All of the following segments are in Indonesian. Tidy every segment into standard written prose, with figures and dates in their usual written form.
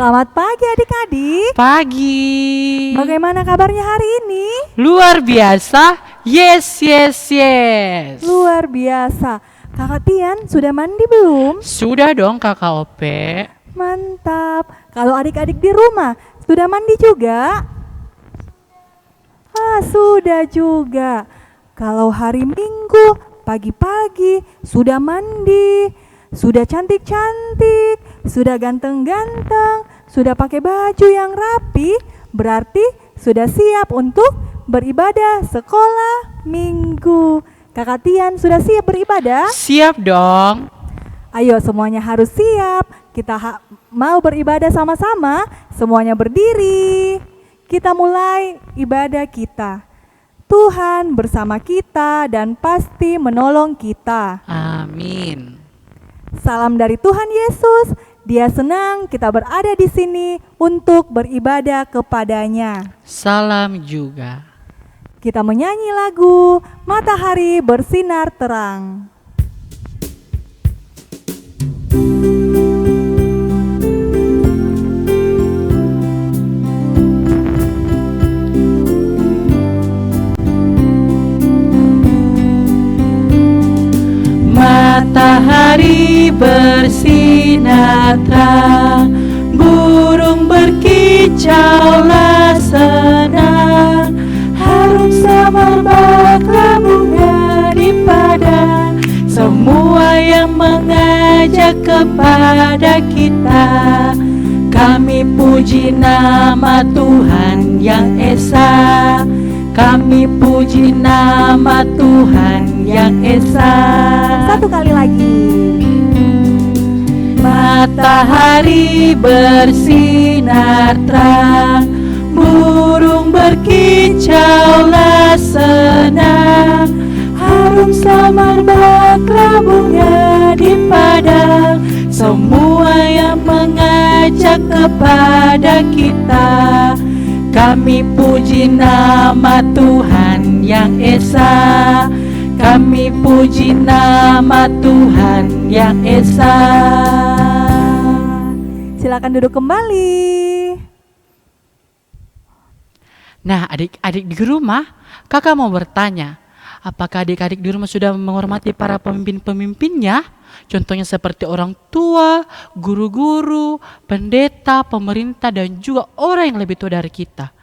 Selamat pagi adik-adik. Pagi. Bagaimana kabarnya hari ini? Luar biasa. Yes, yes, yes. Luar biasa. Kakak Tian sudah mandi belum? Sudah dong Kakak Ope. Mantap. Kalau adik-adik di rumah sudah mandi juga? Sudah juga. Kalau hari Minggu pagi-pagi sudah mandi, sudah cantik-cantik, sudah ganteng-ganteng, sudah pakai baju yang rapi, berarti sudah siap untuk beribadah sekolah minggu. Kakak Tian sudah siap beribadah? Siap dong. Ayo semuanya harus siap. Kita mau beribadah sama-sama. Semuanya berdiri. Kita mulai ibadah kita. Tuhan bersama kita dan pasti menolong kita. Amin. Salam dari Tuhan Yesus. Dia senang kita berada di sini untuk beribadah kepadanya. Salam juga. Kita menyanyi lagu Matahari Bersinar Terang. Matahari bersinar terang, burung berkicaulah senang, harum semerbaklah bunga di padang, semua yang mengajak kepada kita. Kami puji nama Tuhan yang Esa, kami puji nama Tuhan yang Esa. Satu kali lagi. Matahari bersinar terang, burung berkicaulah senang, harum semerbaklah bunga di padang, semua yang mengajak kepada kita. Kami puji nama Tuhan yang Esa, kami puji nama Tuhan yang Esa. Silakan duduk kembali. Nah, adik-adik di rumah, kakak mau bertanya, apakah adik-adik di rumah sudah menghormati para pemimpin-pemimpinnya? Contohnya seperti orang tua, guru-guru, pendeta, pemerintah, dan juga orang yang lebih tua dari kita.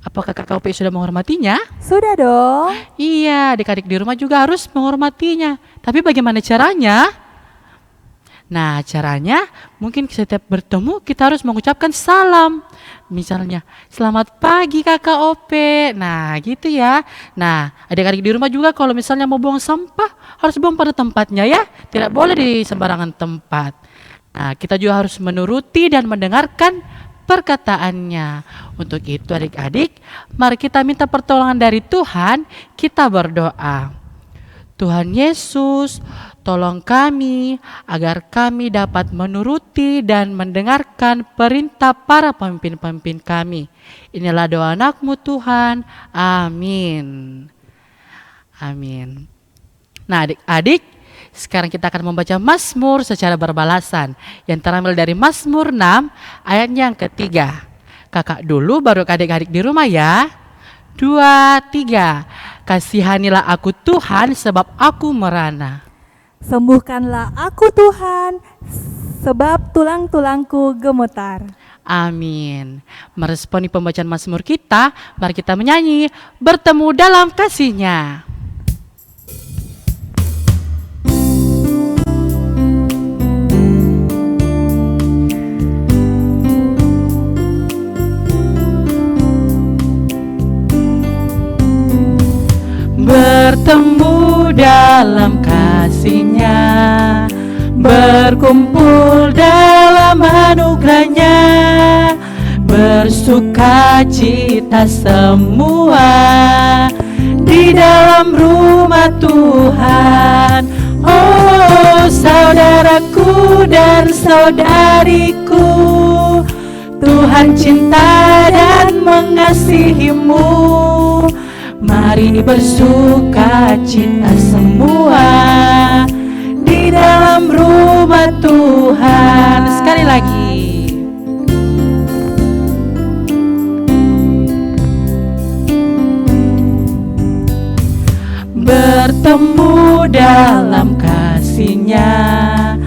Apakah kakak Ope sudah menghormatinya? Sudah dong. Iya, adik-adik di rumah juga harus menghormatinya. Tapi bagaimana caranya? Nah, caranya mungkin setiap bertemu kita harus mengucapkan salam. Misalnya, selamat pagi kakak Ope. Nah, gitu ya. Nah, adik-adik di rumah juga kalau misalnya mau buang sampah, harus buang pada tempatnya ya. Tidak boleh di sembarangan tempat. Nah, kita juga harus menuruti dan mendengarkan perkataannya. Untuk itu adik-adik, mari kita minta pertolongan dari Tuhan, kita berdoa. Tuhan Yesus, tolong kami agar kami dapat menuruti dan mendengarkan perintah para pemimpin-pemimpin kami. Inilah doa anakmu Tuhan. Amin. Amin. Nah adik-adik, sekarang kita akan membaca Mazmur secara berbalasan yang terambil dari Mazmur 6 ayat yang ketiga. Kakak dulu baru adik-adik di rumah ya. 2, 3. Kasihanilah aku Tuhan sebab aku merana. Sembuhkanlah aku Tuhan sebab tulang-tulangku gemetar. Amin. Meresponi pembacaan Mazmur kita, mari kita menyanyi bertemu dalam kasih-Nya. Bertemu dalam kasih-Nya, berkumpul dalam anugerah-Nya, bersuka cita semua di dalam rumah Tuhan. Oh saudaraku dan saudariku, Tuhan cinta dan mengasihimu. Mari bersuka cita semua di dalam rumah Tuhan. Sekali lagi. bertemu dalam kasih-Nya,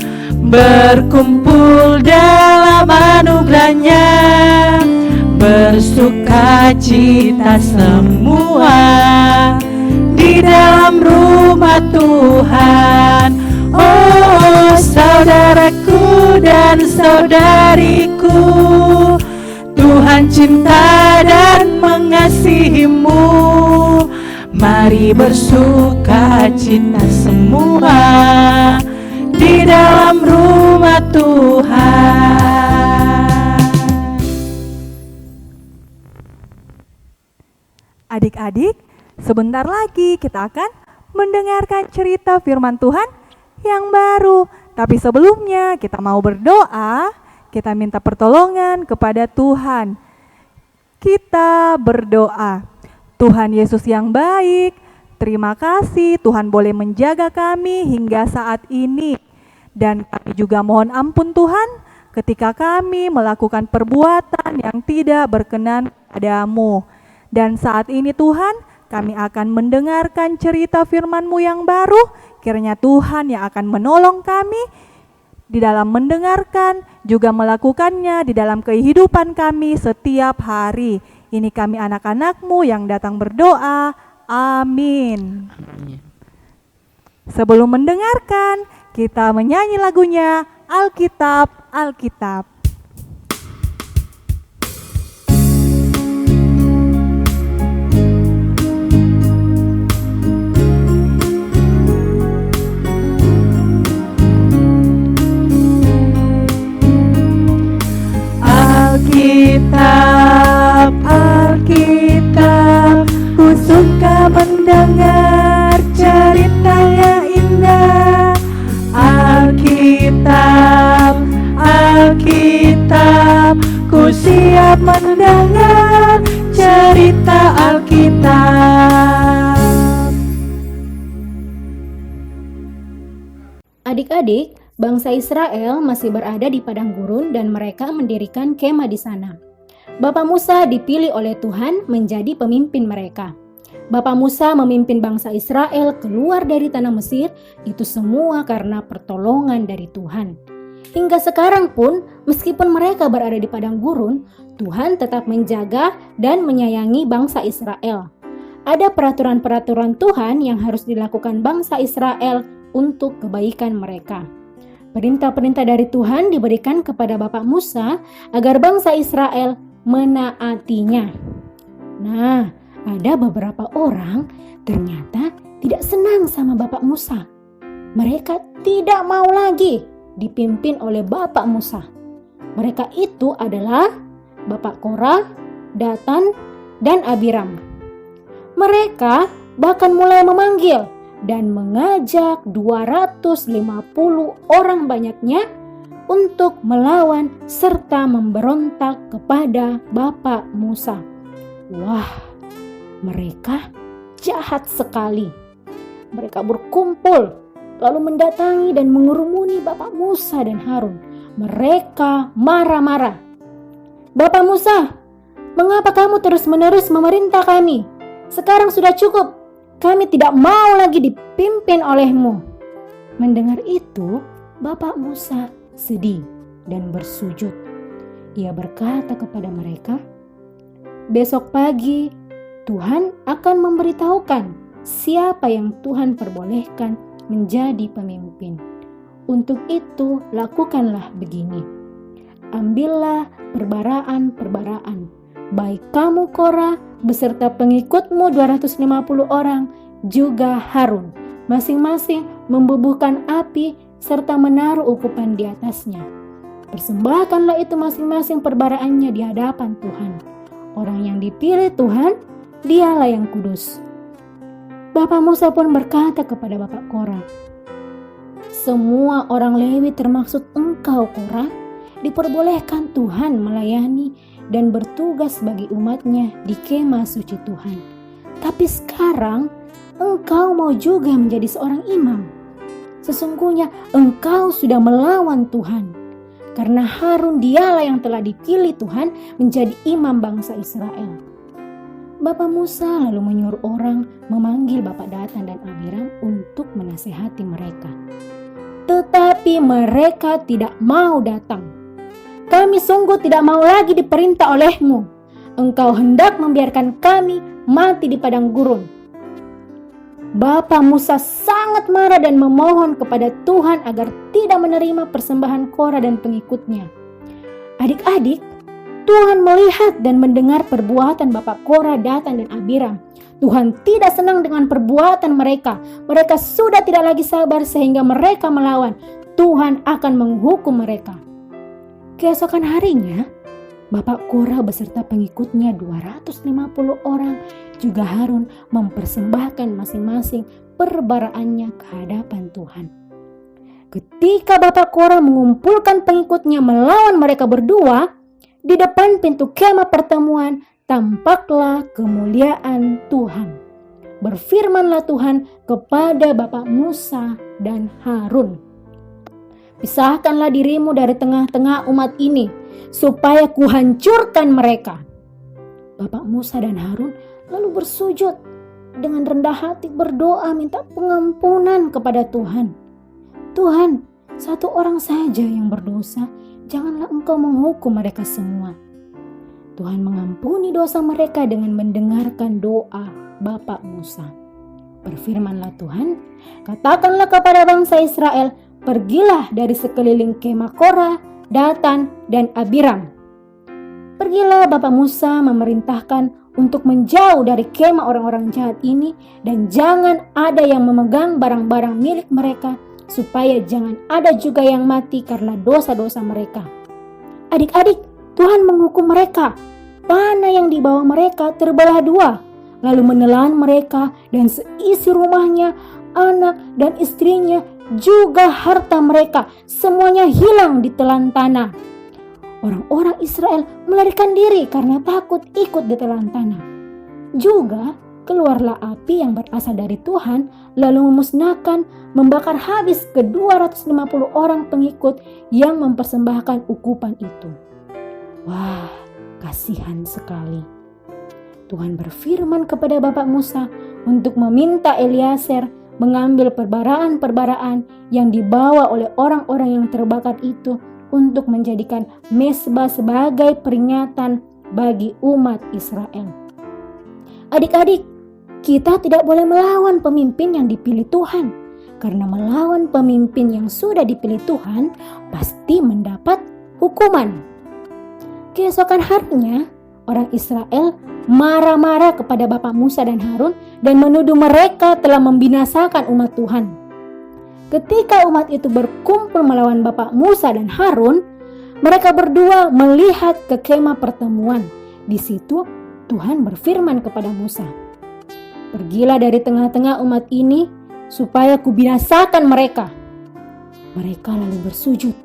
berkumpul dalam anugerah-Nya, bersukacita semua di dalam rumah Tuhan. Oh, saudaraku dan saudariku, Tuhan cinta dan mengasihimu. Mari bersukacita semua di dalam rumah Tuhan. Adik-adik, sebentar lagi kita akan mendengarkan cerita firman Tuhan yang baru. Tapi sebelumnya kita mau berdoa, kita minta pertolongan kepada Tuhan. Kita berdoa. Tuhan Yesus yang baik, terima kasih Tuhan boleh menjaga kami hingga saat ini. Dan kami juga mohon ampun Tuhan ketika kami melakukan perbuatan yang tidak berkenan padamu. Dan saat ini Tuhan, kami akan mendengarkan cerita firman-Mu yang baru. Kiranya Tuhan yang akan menolong kami di dalam mendengarkan, juga melakukannya di dalam kehidupan kami setiap hari. Ini kami anak-anak-Mu yang datang berdoa. Amin. Sebelum mendengarkan, kita menyanyi lagunya Alkitab, Alkitab. Alkitab, Alkitab, ku suka mendengar ceritanya indah. Alkitab, Alkitab, ku siap mendengar cerita Alkitab. Adik-adik, bangsa Israel masih berada di padang gurun dan mereka mendirikan kemah di sana. Bapak Musa dipilih oleh Tuhan menjadi pemimpin mereka. Bapak Musa memimpin bangsa Israel keluar dari tanah Mesir, itu semua karena pertolongan dari Tuhan. Hingga sekarang pun, meskipun mereka berada di padang gurun, Tuhan tetap menjaga dan menyayangi bangsa Israel. Ada peraturan-peraturan Tuhan yang harus dilakukan bangsa Israel untuk kebaikan mereka. Perintah-perintah dari Tuhan diberikan kepada Bapak Musa agar bangsa Israel menaatinya. Nah, ada beberapa orang ternyata tidak senang sama Bapak Musa. Mereka tidak mau lagi dipimpin oleh Bapak Musa. Mereka itu adalah Bapak Korah, Datan, dan Abiram. Mereka bahkan mulai memanggil dan mengajak 250 orang banyaknya untuk melawan serta memberontak kepada Bapak Musa. Wah, mereka jahat sekali. Mereka berkumpul lalu mendatangi dan mengerumuni Bapak Musa dan Harun. Mereka marah-marah. Bapak Musa, mengapa kamu terus-menerus memerintah kami? Sekarang sudah cukup. Kami tidak mau lagi dipimpin olehmu. Mendengar itu, Bapak Musa sedih dan bersujud. Ia berkata kepada mereka, besok pagi Tuhan akan memberitahukan siapa yang Tuhan perbolehkan menjadi pemimpin. Untuk itu lakukanlah begini. Ambillah perbaraan-perbaraan, baik kamu Korah beserta pengikutmu 250 orang, juga Harun, masing-masing membubuhkan api serta menaruh ukupan di atasnya. Persembahkanlah itu masing-masing perbaraannya di hadapan Tuhan. Orang yang dipilih Tuhan, dialah yang kudus. Bapak Musa pun berkata kepada Bapak Korah, semua orang Lewi termaksud engkau Korah, diperbolehkan Tuhan melayani dan bertugas bagi umatnya di kemah suci Tuhan. Tapi sekarang engkau mau juga menjadi seorang imam. Sesungguhnya engkau sudah melawan Tuhan, karena Harun dialah yang telah dipilih Tuhan menjadi imam bangsa Israel. Bapak Musa lalu menyuruh orang memanggil Bapak Datan dan Abiram untuk menasehati mereka. Tetapi mereka tidak mau datang. Kami sungguh tidak mau lagi diperintah olehmu. Engkau hendak membiarkan kami mati di padang gurun. Bapak Musa sangat marah dan memohon kepada Tuhan agar tidak menerima persembahan Korah dan pengikutnya. Adik-adik, Tuhan melihat dan mendengar perbuatan Bapak Korah, Datan, dan Abiram. Tuhan tidak senang dengan perbuatan mereka. Mereka sudah tidak lagi sabar sehingga mereka melawan. Tuhan akan menghukum mereka. Keesokan harinya, Bapak Korah beserta pengikutnya 250 orang juga Harun mempersembahkan masing-masing perbaraannya ke hadapan Tuhan. Ketika Bapak Korah mengumpulkan pengikutnya melawan mereka berdua, di depan pintu kemah pertemuan tampaklah kemuliaan Tuhan. Berfirmanlah Tuhan kepada Bapak Musa dan Harun, "Pisahkanlah dirimu dari tengah-tengah umat ini, supaya kuhancurkan mereka." Bapak Musa dan Harun lalu bersujud dengan rendah hati berdoa minta pengampunan kepada Tuhan. "Tuhan, satu orang saja yang berdosa, janganlah Engkau menghukum mereka semua." Tuhan mengampuni dosa mereka dengan mendengarkan doa Bapak Musa. Berfirmanlah Tuhan, "Katakanlah kepada bangsa Israel, pergilah dari sekeliling kemah Korah, Datan, dan Abiram." Pergilah Bapak Musa memerintahkan untuk menjauh dari kemah orang-orang jahat ini, dan jangan ada yang memegang barang-barang milik mereka, supaya jangan ada juga yang mati karena dosa-dosa mereka. Adik-adik, Tuhan menghukum mereka. Tanah yang dibawa mereka terbelah dua, lalu menelan mereka dan seisi rumahnya, anak dan istrinya, juga harta mereka, semuanya hilang ditelan tanah. Orang-orang Israel melarikan diri karena takut ikut ditelan tanah. Juga keluarlah api yang berasal dari Tuhan, lalu memusnahkan, membakar habis ke 250 orang pengikut yang mempersembahkan ukupan itu. Wah, kasihan sekali. Tuhan berfirman kepada Bapak Musa untuk meminta Eliezer mengambil perbaraan-perbaraan yang dibawa oleh orang-orang yang terbakar itu untuk menjadikan mezbah sebagai peringatan bagi umat Israel. Adik-adik, kita tidak boleh melawan pemimpin yang dipilih Tuhan, karena melawan pemimpin yang sudah dipilih Tuhan pasti mendapat hukuman. Keesokan harinya, orang Israel marah-marah kepada Bapak Musa dan Harun dan menuduh mereka telah membinasakan umat Tuhan. Ketika umat itu berkumpul melawan Bapak Musa dan Harun, mereka berdua melihat ke kemah pertemuan. Di situ Tuhan berfirman kepada Musa, "Pergilah dari tengah-tengah umat ini, supaya kubinasakan mereka." Mereka lalu bersujud.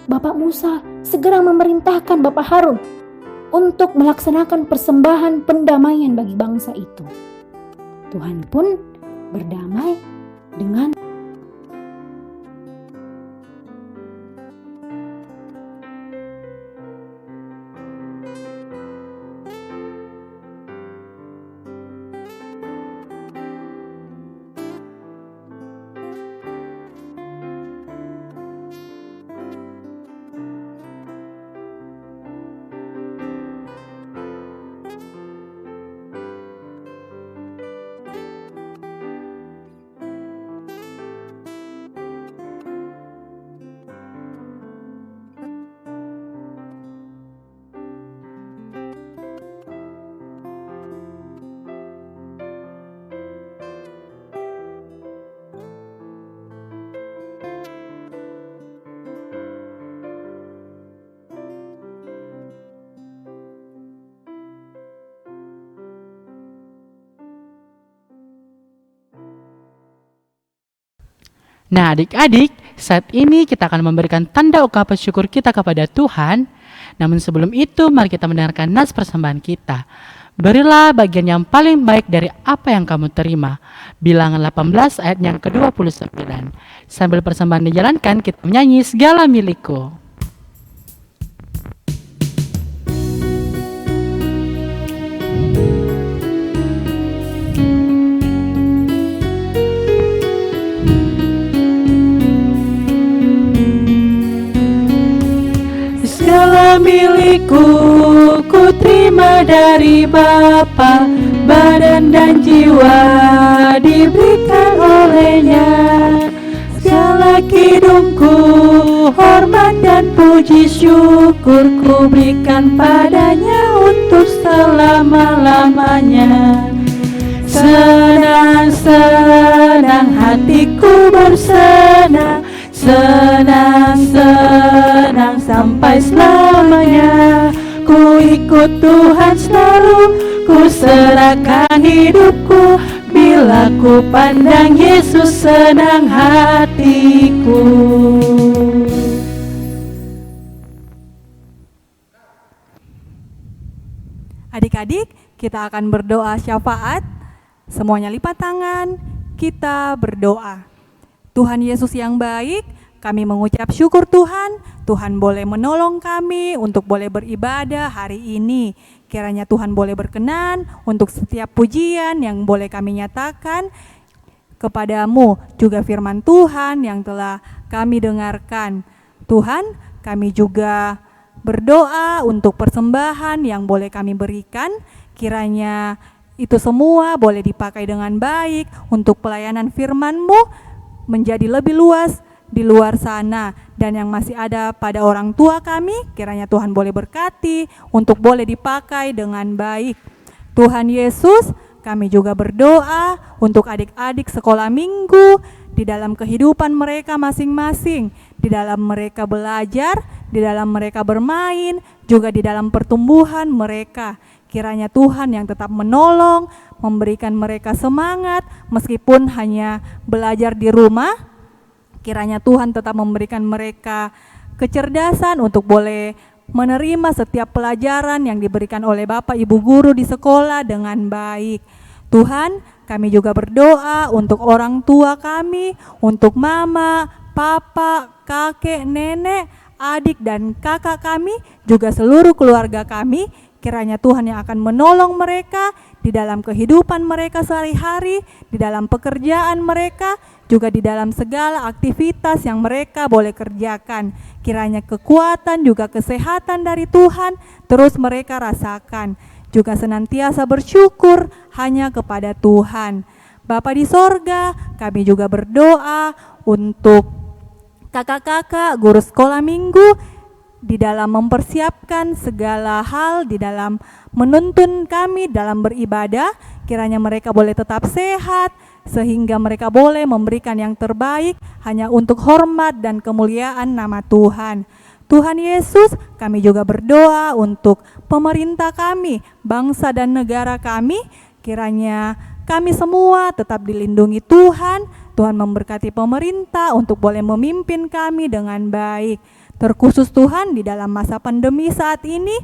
Bapak Musa segera memerintahkan Bapak Harun untuk melaksanakan persembahan pendamaian bagi bangsa itu. Tuhan pun berdamai dengan Nah, adik-adik, saat ini kita akan memberikan tanda ungkapan syukur kita kepada Tuhan. Namun sebelum itu, mari kita mendengarkan nas persembahan kita. Berilah bagian yang paling baik dari apa yang kamu terima. Bilangan 18 ayat yang ke-29. Sambil persembahan dijalankan, kita menyanyi segala milikku. milikku, ku terima dari Bapa, badan dan jiwa diberikan olehnya. Segala hidupku, hormat dan puji syukur ku berikan padanya untuk selama-lamanya. Senang-senang hatiku bersenang, senang-senang sampai selamanya. Ku ikut Tuhan selalu, ku serahkan hidupku. Bila ku pandang Yesus, senang hatiku. Adik-adik, kita akan berdoa syafaat. Semuanya lipat tangan, kita berdoa. Tuhan Yesus yang baik, kami mengucap syukur Tuhan. Tuhan boleh menolong kami untuk boleh beribadah hari ini. Kiranya Tuhan boleh berkenan untuk setiap pujian yang boleh kami nyatakan kepadamu, juga firman Tuhan yang telah kami dengarkan. Tuhan, kami juga berdoa untuk persembahan yang boleh kami berikan. Kiranya itu semua boleh dipakai dengan baik untuk pelayanan firman-Mu menjadi lebih luas di luar sana, dan yang masih ada pada orang tua kami, kiranya Tuhan boleh berkati untuk boleh dipakai dengan baik. Tuhan Yesus, kami juga berdoa untuk adik-adik sekolah minggu di dalam kehidupan mereka masing-masing, di dalam mereka belajar, di dalam mereka bermain, juga di dalam pertumbuhan mereka. Kiranya Tuhan yang tetap menolong, memberikan mereka semangat meskipun hanya belajar di rumah. Kiranya Tuhan tetap memberikan mereka kecerdasan untuk boleh menerima setiap pelajaran yang diberikan oleh Bapak Ibu guru di sekolah dengan baik. Tuhan, kami juga berdoa untuk orang tua kami, untuk mama, papa, kakek, nenek, adik dan kakak kami, juga seluruh keluarga kami. Kiranya Tuhan yang akan menolong mereka di dalam kehidupan mereka sehari-hari, di dalam pekerjaan mereka, juga di dalam segala aktivitas yang mereka boleh kerjakan. Kiranya kekuatan juga kesehatan dari Tuhan terus mereka rasakan. Juga senantiasa bersyukur hanya kepada Tuhan. Bapa di sorga, kami juga berdoa untuk kakak-kakak guru sekolah minggu di dalam mempersiapkan segala hal, di dalam menuntun kami dalam beribadah. Kiranya mereka boleh tetap sehat, sehingga mereka boleh memberikan yang terbaik hanya untuk hormat dan kemuliaan nama Tuhan. Tuhan Yesus, kami juga berdoa untuk pemerintah kami, bangsa dan negara kami. Kiranya kami semua tetap dilindungi Tuhan. Tuhan memberkati pemerintah untuk boleh memimpin kami dengan baik. Terkhusus Tuhan di dalam masa pandemi saat ini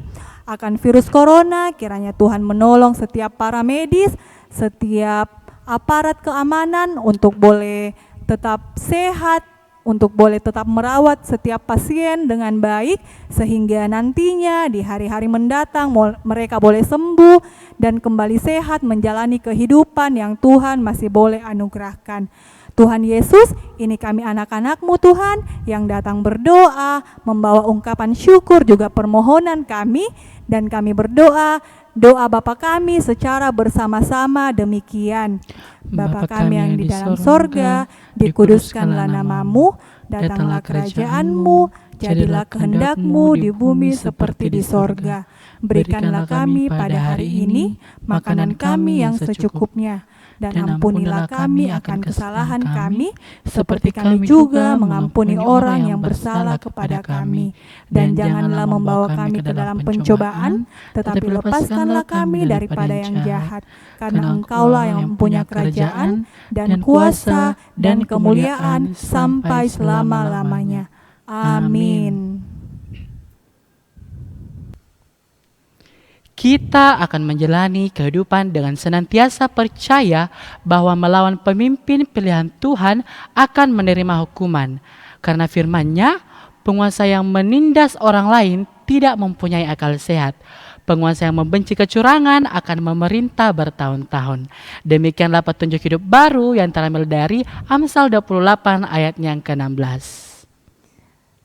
akan virus corona, kiranya Tuhan menolong setiap para medis, setiap aparat keamanan untuk boleh tetap sehat, untuk boleh tetap merawat setiap pasien dengan baik, sehingga nantinya di hari-hari mendatang mereka boleh sembuh dan kembali sehat menjalani kehidupan yang Tuhan masih boleh anugerahkan. Tuhan Yesus, ini kami anak-anak-Mu Tuhan yang datang berdoa, membawa ungkapan syukur juga permohonan kami, dan kami berdoa, doa Bapa kami secara bersama-sama demikian. Bapa kami yang di dalam sorga, dikuduskanlah nama-Mu, datanglah kerajaan-Mu, jadilah kehendak-Mu di bumi seperti di sorga. Berikanlah kami pada hari ini makanan kami yang secukupnya, dan ampunilah kami akan kesalahan kami, seperti kami juga mengampuni orang yang bersalah kepada kami. Dan janganlah membawa kami ke dalam pencobaan, tetapi lepaskanlah kami daripada yang jahat. Karena Engkaulah yang mempunyai kerajaan, dan kuasa, dan kemuliaan sampai selama-lamanya. Amin. Kita akan menjalani kehidupan dengan senantiasa percaya bahwa melawan pemimpin pilihan Tuhan akan menerima hukuman. Karena firman-Nya, penguasa yang menindas orang lain tidak mempunyai akal sehat. Penguasa yang membenci kecurangan akan memerintah bertahun-tahun. Demikianlah petunjuk hidup baru yang terambil dari Amsal 28 ayat yang ke-16.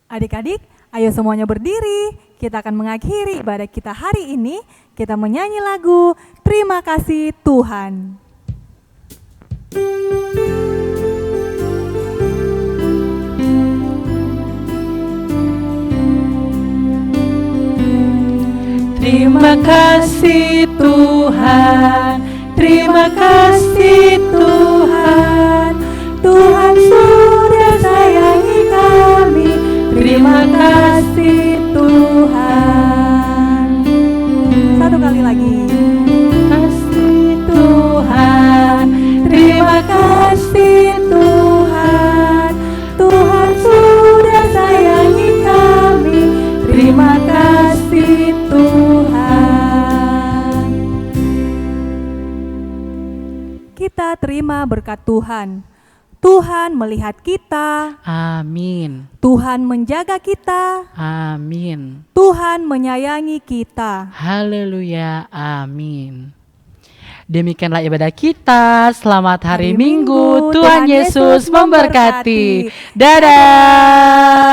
Adik-adik, ayo semuanya berdiri. kita akan mengakhiri ibadah kita hari ini. Kita menyanyi lagu Terima Kasih Tuhan. Terima kasih Tuhan, terima kasih Tuhan, Tuhan sudah sayangi kami. Terima kasih Tuhan. Satu kali lagi. kasih Tuhan, Terima kasih Tuhan. Tuhan sudah sayangi kami. Terima kasih Tuhan. Kita terima berkat Tuhan. Tuhan melihat kita, amin, Tuhan menjaga kita, amin, Tuhan menyayangi kita. haleluya, amin. Demikianlah ibadah kita. Selamat hari Hari Minggu. Minggu. Tuhan Tuhan Yesus Yesus memberkati. memberkati. Dadah.